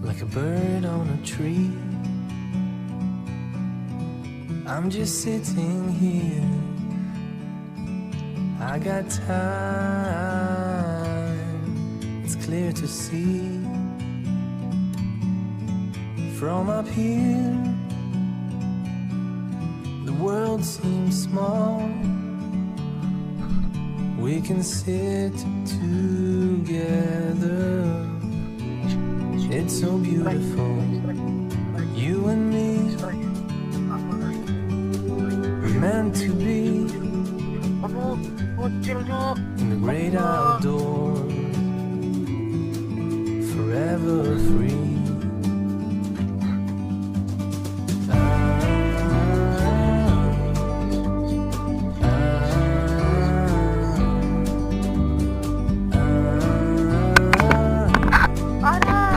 like a bird on a tree. I'm just sitting here, I got time, it's clear to see. From up here, the world seems small. We can sit together, it's so beautiful. You and me, we're meant to be in the great outdoors, forever free.